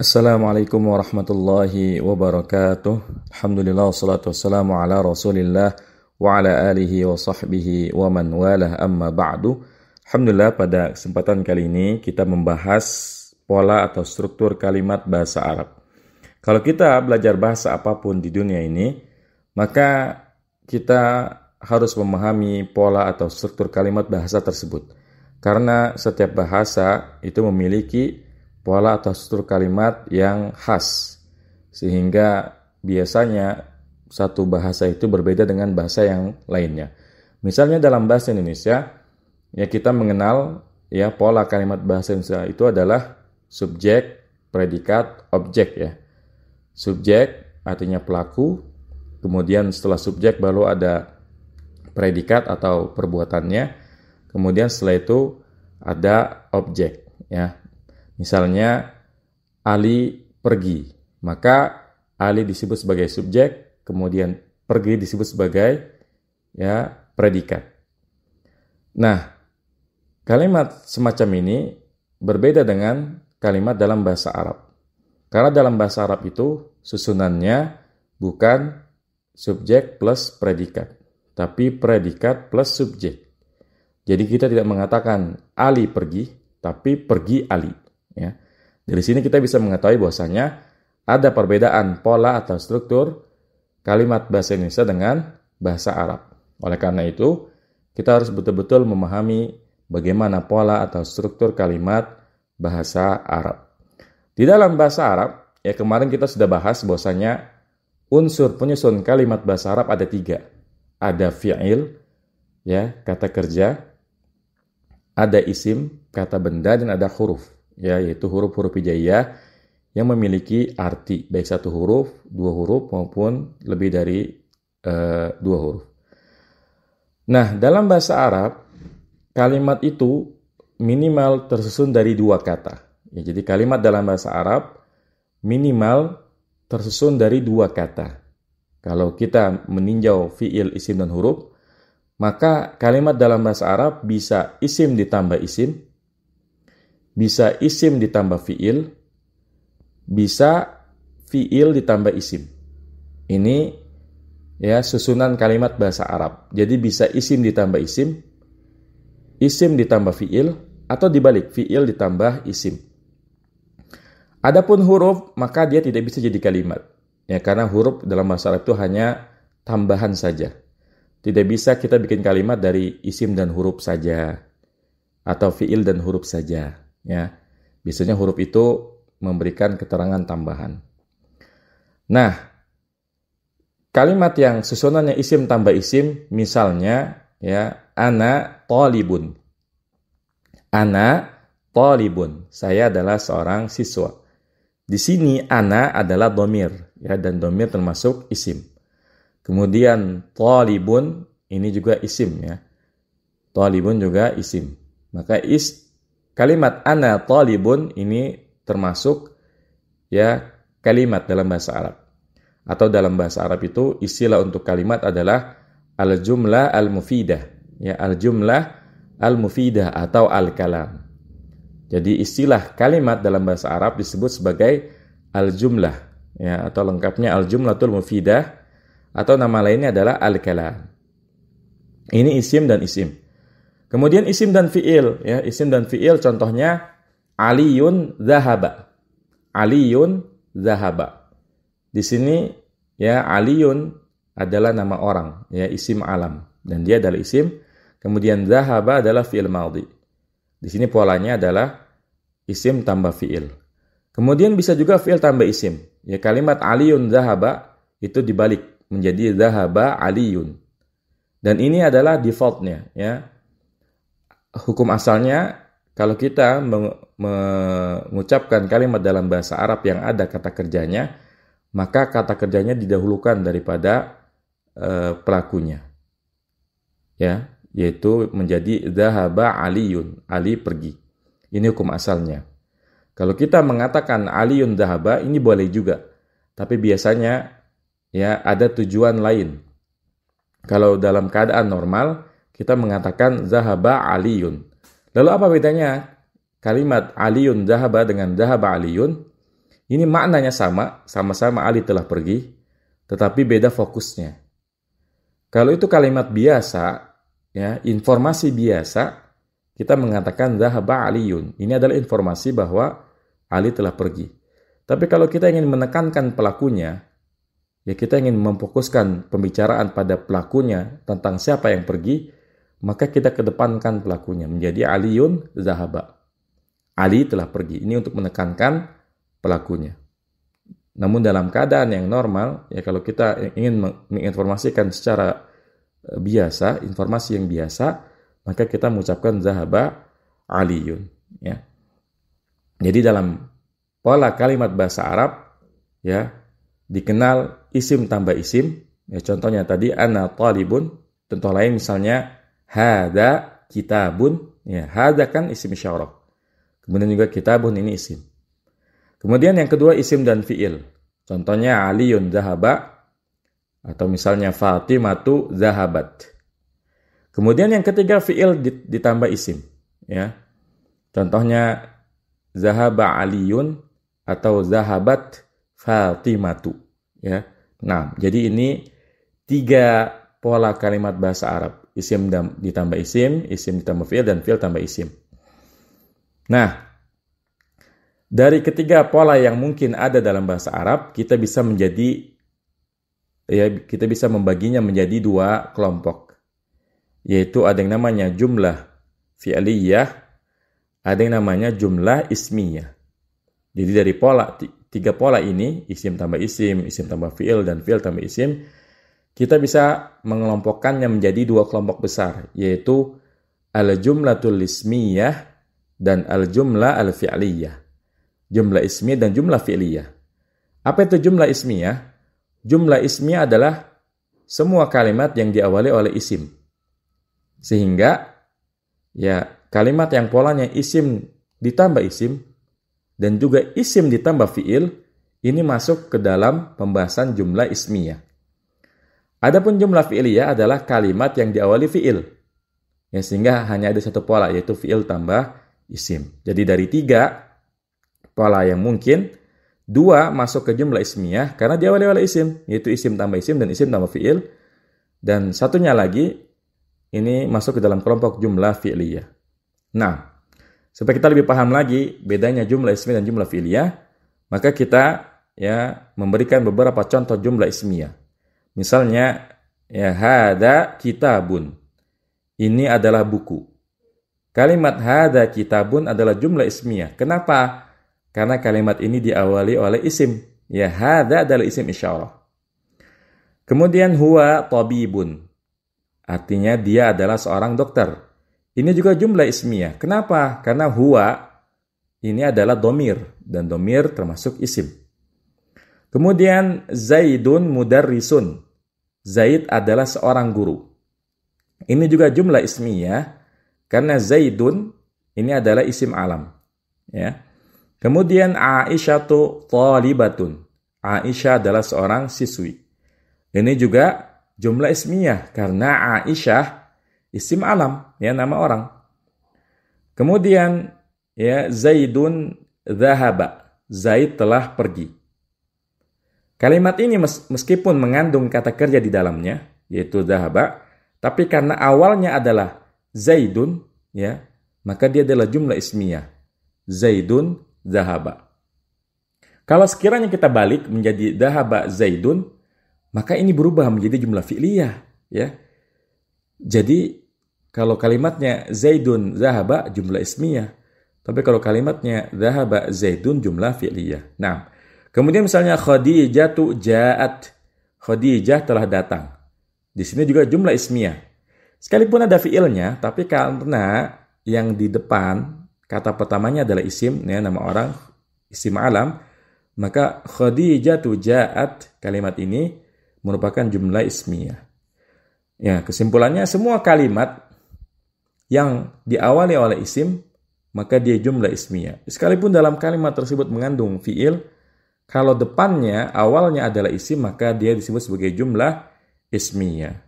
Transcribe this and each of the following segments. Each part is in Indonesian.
Assalamualaikum warahmatullahi wabarakatuh. Alhamdulillah wassalatu wassalamu ala Rasulillah wa ala alihi wa sahbihi wa man walah amma ba'du. Alhamdulillah pada kesempatan kali ini kita membahas pola atau struktur kalimat bahasa Arab. Kalau kita belajar bahasa apapun di dunia ini, maka kita harus memahami pola atau struktur kalimat bahasa tersebut. Karena setiap bahasa itu memiliki pola atau struktur kalimat yang khas, sehingga biasanya satu bahasa itu berbeda dengan bahasa yang lainnya. Misalnya dalam bahasa Indonesia, ya kita mengenal ya pola kalimat bahasa Indonesia itu adalah subjek, predikat, objek ya. Subjek artinya pelaku, kemudian setelah subjek baru ada predikat atau perbuatannya, kemudian setelah itu ada objek ya. Misalnya, Ali pergi, maka Ali disebut sebagai subjek, kemudian pergi disebut sebagai ya predikat. Nah, kalimat semacam ini berbeda dengan kalimat dalam bahasa Arab. Karena dalam bahasa Arab itu susunannya bukan subjek plus predikat, tapi predikat plus subjek. Jadi kita tidak mengatakan Ali pergi, tapi pergi Ali. Ya. Dari sini kita bisa mengetahui bahwasanya ada perbedaan pola atau struktur kalimat bahasa Indonesia dengan bahasa Arab. Oleh karena itu, kita harus betul-betul memahami bagaimana pola atau struktur kalimat bahasa Arab. Di dalam bahasa Arab, ya kemarin kita sudah bahas bahwasanya unsur penyusun kalimat bahasa Arab ada 3. Ada fi'il, ya kata kerja, ada isim, kata benda, dan ada huruf. Ya, yaitu huruf-huruf hijaiyah yang memiliki arti baik satu huruf, 2 huruf maupun lebih dari 2 huruf. Nah, dalam bahasa Arab kalimat itu minimal tersusun dari 2 kata. Ya, jadi kalimat dalam bahasa Arab minimal tersusun dari 2 kata. Kalau kita meninjau fiil, isim, dan huruf, maka kalimat dalam bahasa Arab bisa isim ditambah isim, bisa isim ditambah fiil, bisa fiil ditambah isim. Ini ya susunan kalimat bahasa Arab. Jadi bisa isim ditambah isim ditambah fiil, atau dibalik, fiil ditambah isim. Adapun huruf, maka dia tidak bisa jadi kalimat. Ya, karena huruf dalam bahasa Arab itu hanya tambahan saja. Tidak bisa kita bikin kalimat dari isim dan huruf saja, atau fiil dan huruf saja. Ya, biasanya huruf itu memberikan keterangan tambahan. Nah, kalimat yang susunannya isim tambah isim, misalnya ya ana talibun. Ana talibun. Saya adalah seorang siswa. Di sini ana adalah dhamir ya, dan dhamir termasuk isim. Kemudian talibun ini juga isim ya. Talibun juga isim. Maka kalimat ana talibun ini termasuk ya kalimat dalam bahasa Arab. Atau dalam bahasa Arab itu istilah untuk kalimat adalah al-jumlah al-mufidah. Ya, al-jumlah al-mufidah atau al-kalam. Jadi istilah kalimat dalam bahasa Arab disebut sebagai al-jumlah ya, atau lengkapnya al-jumlatul mufidah, atau nama lainnya adalah al-kalam. Ini isim dan isim. Kemudian isim dan fiil, ya isim dan fiil contohnya Aliyun zahaba. Aliyun zahaba. Di sini ya Aliyun adalah nama orang, ya isim alam, dan dia adalah isim. Kemudian zahaba adalah fiil madhi. Di sini polanya adalah isim tambah fiil. Kemudian bisa juga fiil tambah isim. Ya kalimat Aliyun zahaba itu dibalik menjadi zahaba Aliyun. Dan ini adalah defaultnya, ya. Hukum asalnya, kalau kita mengucapkan kalimat dalam bahasa Arab yang ada kata kerjanya, maka kata kerjanya didahulukan daripada pelakunya. Ya, yaitu menjadi dhahaba Aliyun, Ali pergi. Ini hukum asalnya. Kalau kita mengatakan Aliyun dhahaba, ini boleh juga. Tapi biasanya ya ada tujuan lain. Kalau dalam keadaan normal, kita mengatakan zahaba Aliyun. Lalu apa bedanya kalimat Aliyun dhahaba dengan dhahaba Aliyun? Ini maknanya sama, sama-sama Ali telah pergi, tetapi beda fokusnya. Kalau itu kalimat biasa, ya, informasi biasa, kita mengatakan zahaba Aliyun. Ini adalah informasi bahwa Ali telah pergi. Tapi kalau kita ingin menekankan pelakunya, ya kita ingin memfokuskan pembicaraan pada pelakunya tentang siapa yang pergi, maka kita kedepankan pelakunya menjadi Aliyun zahaba. Ali telah pergi. Ini untuk menekankan pelakunya. Namun dalam keadaan yang normal, ya kalau kita ingin menginformasikan secara biasa, informasi yang biasa, maka kita mengucapkan zahaba Aliyun. Ya. Jadi dalam pola kalimat bahasa Arab, ya dikenal isim tambah isim. Ya, contohnya tadi ana talibun. Contoh lain misalnya hada kitabun. Ya, hada kan isim isyarah. Kemudian juga kitabun ini isim. Kemudian yang kedua isim dan fi'il. Contohnya Aliyun zahaba atau misalnya Fatimatu zahabat. Kemudian yang ketiga fi'il ditambah isim, ya. Contohnya zahaba Aliyun atau zahabat Fatimatu, ya. Nah, jadi ini 3 pola kalimat bahasa Arab. Isim ditambah isim ditambah fi'il, dan fi'il tambah isim. Nah, dari ketiga pola yang mungkin ada dalam bahasa Arab, kita bisa membaginya menjadi 2 kelompok. Yaitu ada yang namanya jumlah fi'liyah, ada yang namanya jumlah ismiyah. Jadi dari 3 pola ini, isim tambah isim tambah fi'il, dan fi'il tambah isim, kita bisa mengelompokkannya menjadi 2 kelompok besar, yaitu al-jumlatul ismiyah dan al-jumlah al-fi'liyah. Jumlah ismiyah dan jumlah fi'liyah. Apa itu jumlah ismiyah? Jumlah ismiyah adalah semua kalimat yang diawali oleh isim. Sehingga ya kalimat yang polanya isim ditambah isim dan juga isim ditambah fi'il, ini masuk ke dalam pembahasan jumlah ismiyah. Adapun jumlah fi'liyah adalah kalimat yang diawali fi'il. Ya, sehingga hanya ada 1 pola, yaitu fi'il tambah isim. Jadi dari 3 pola yang mungkin, 2 masuk ke jumlah ismiyah karena diawali oleh isim, yaitu isim tambah isim dan isim tambah fi'il. Dan satunya lagi, ini masuk ke dalam kelompok jumlah fi'liyah. Nah, supaya kita lebih paham lagi bedanya jumlah ismiyah dan jumlah fi'liyah, maka kita ya memberikan beberapa contoh jumlah ismiyah. Misalnya, ya hada kitabun. Ini adalah buku. Kalimat hada kitabun adalah jumlah ismiyah. Kenapa? Karena kalimat ini diawali oleh isim. Ya, hada adalah isim isyarah. Kemudian huwa tabibun. Artinya dia adalah seorang dokter. Ini juga jumlah ismiyah. Kenapa? Karena huwa ini adalah domir. Dan domir termasuk isim. Kemudian Zaidun mudarrisun. Zaid adalah seorang guru. Ini juga jumlah ismiyah. Karena Zaidun ini adalah isim alam. Ya. Kemudian Aisyatu thalibatun. Aisyah adalah seorang siswi. Ini juga jumlah ismiyah karena Aisyah isim alam, ya nama orang. Kemudian ya Zaidun dhahaba. Zaid telah pergi. Kalimat ini meskipun mengandung kata kerja di dalamnya, yaitu dhahaba, tapi karena awalnya adalah Zaidun, ya, maka dia adalah jumlah ismiyah. Zaidun dhahaba. Kalau sekiranya kita balik menjadi dhahaba Zaidun, maka ini berubah menjadi jumlah fi'liyah, ya. Jadi kalau kalimatnya Zaidun dhahaba jumlah ismiyah, tapi kalau kalimatnya dhahaba Zaidun jumlah fi'liyah. Nah, kemudian misalnya Khadijatu ja'at. Khadijah telah datang. Di sini juga jumlah ismiyah. Sekalipun ada fi'ilnya, tapi karena yang di depan kata pertamanya adalah isim, ya, nama orang, isim alam, maka Khadijatu ja'at, kalimat ini merupakan jumlah ismiyah. Ya, kesimpulannya semua kalimat yang diawali oleh isim, maka dia jumlah ismiyah. Sekalipun dalam kalimat tersebut mengandung fi'il, kalau depannya, awalnya adalah isim, maka dia disebut sebagai jumlah ismiyah.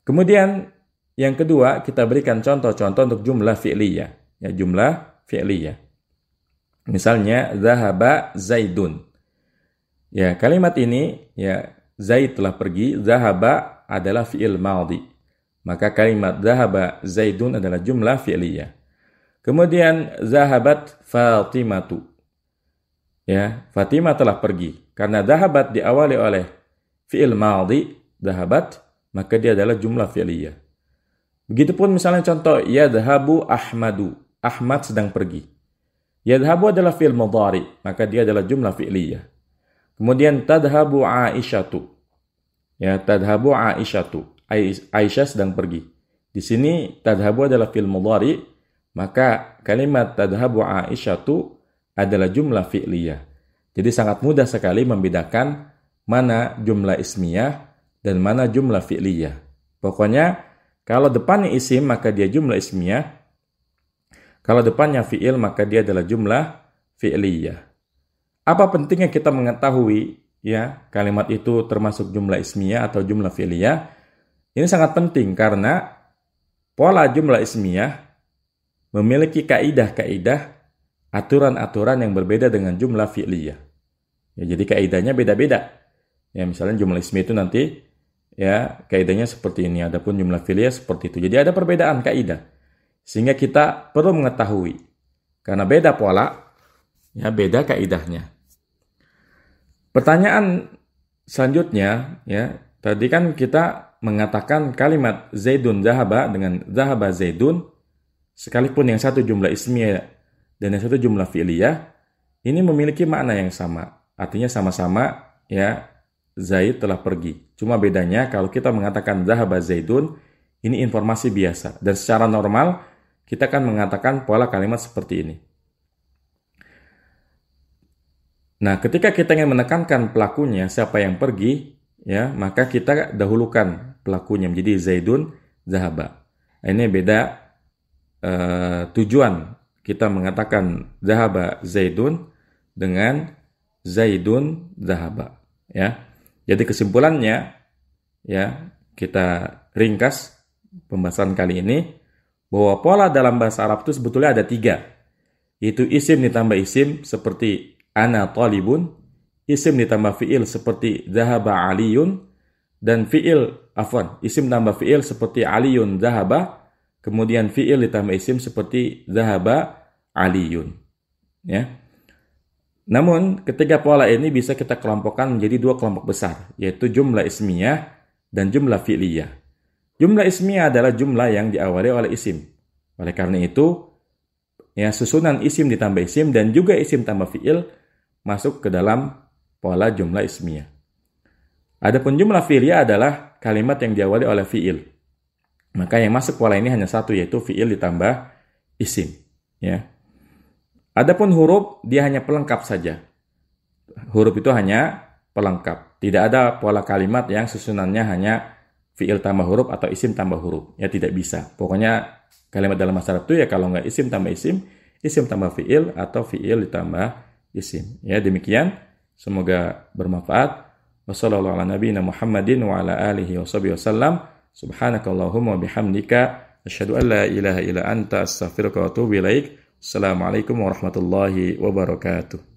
Kemudian, yang kedua, kita berikan contoh-contoh untuk jumlah fi'liyah. Ya, jumlah fi'liyah. Misalnya zahaba Zaidun. Ya, kalimat ini ya Zaid telah pergi, zahaba adalah fi'il madhi. Maka kalimat zahaba Zaidun adalah jumlah fi'liyah. Kemudian zahabat Fatimatu. Ya, Fatimah telah pergi. Karena zahabat diawali oleh fi'il madhi, zahabat, maka dia adalah jumlah fi'liyah. Begitupun misalnya contoh yadhabu Ahmadu. Ahmad sedang pergi. Yadhabu adalah fi'il mudhari, maka dia adalah jumlah fi'liyah. Kemudian tadhabu Aisyatu. Ya, tadhabu Aisyatu. Aisyah sedang pergi. Di sini tadhabu adalah fi'il mudhari, maka kalimat tadhabu Aisyatu adalah jumlah fi'liyah. Jadi sangat mudah sekali membedakan mana jumlah ismiyah dan mana jumlah fi'liyah. Pokoknya kalau depannya isim maka dia jumlah ismiyah. Kalau depannya fi'il maka dia adalah jumlah fi'liyah. Apa pentingnya kita mengetahui ya kalimat itu termasuk jumlah ismiyah atau jumlah fi'liyah? Ini sangat penting karena pola jumlah ismiyah memiliki kaidah-kaidah, aturan-aturan yang berbeda dengan jumlah fi'liyah. Ya, jadi kaidahnya beda-beda. Ya, misalnya jumlah ismiyah itu nanti ya kaidahnya seperti ini, adapun jumlah fi'liyah seperti itu. Jadi ada perbedaan kaidah. Sehingga kita perlu mengetahui. Karena beda pola, ya beda kaidahnya. Pertanyaan selanjutnya, ya tadi kan kita mengatakan kalimat Zaidun zahaba dengan zahaba Zaidun, sekalipun yang satu jumlah ismiyah dan yang satu jumlah fi'liyah, ini memiliki makna yang sama. Artinya sama-sama ya Zaid telah pergi. Cuma bedanya kalau kita mengatakan zahaba Zaidun, ini informasi biasa. Dan secara normal, kita akan mengatakan pola kalimat seperti ini. Nah, ketika kita ingin menekankan pelakunya, siapa yang pergi, ya, maka kita dahulukan pelakunya menjadi Zaidun zahaba. Ini beda tujuan kita mengatakan zahaba Zaidun dengan Zaidun zahaba, ya. Jadi kesimpulannya, ya, kita ringkas pembahasan kali ini bahwa pola dalam bahasa Arab itu sebetulnya ada 3, yaitu isim ditambah isim seperti ana talibun, isim ditambah fi'il seperti zahaba aliyun, dan isim tambah fi'il seperti aliyun zahaba, kemudian fi'il ditambah isim seperti zahaba aliyun. Ya. Namun ketiga pola ini bisa kita kelompokkan menjadi 2 kelompok besar, yaitu jumlah ismiyah dan jumlah fi'liyah. Jumlah ismiyah adalah jumlah yang diawali oleh isim. Oleh karena itu, ya susunan isim ditambah isim dan juga isim tambah fi'il masuk ke dalam pola jumlah ismiyah. Adapun jumlah fi'liyah adalah kalimat yang diawali oleh fi'il. Maka yang masuk pola ini hanya satu, yaitu fi'il ditambah isim. Ya. Adapun huruf, dia hanya pelengkap saja. Huruf itu hanya pelengkap. Tidak ada pola kalimat yang susunannya hanya fi'il tambah huruf atau isim tambah huruf. Ya tidak bisa. Pokoknya kalimat dalam bahasa Arab itu ya kalau nggak isim tambah isim tambah fi'il, atau fi'il ditambah isim. Ya demikian. Semoga bermanfaat. Wassallallahu ala nabiyina Muhammadin wa ala alihi wa sahbihi wasallam. Subhanakallahumma wa bihamdika. Asyhadu an la ilaha illa anta astaghfiruka wa atubu ilaik. Assalamualaikum warahmatullahi wabarakatuh.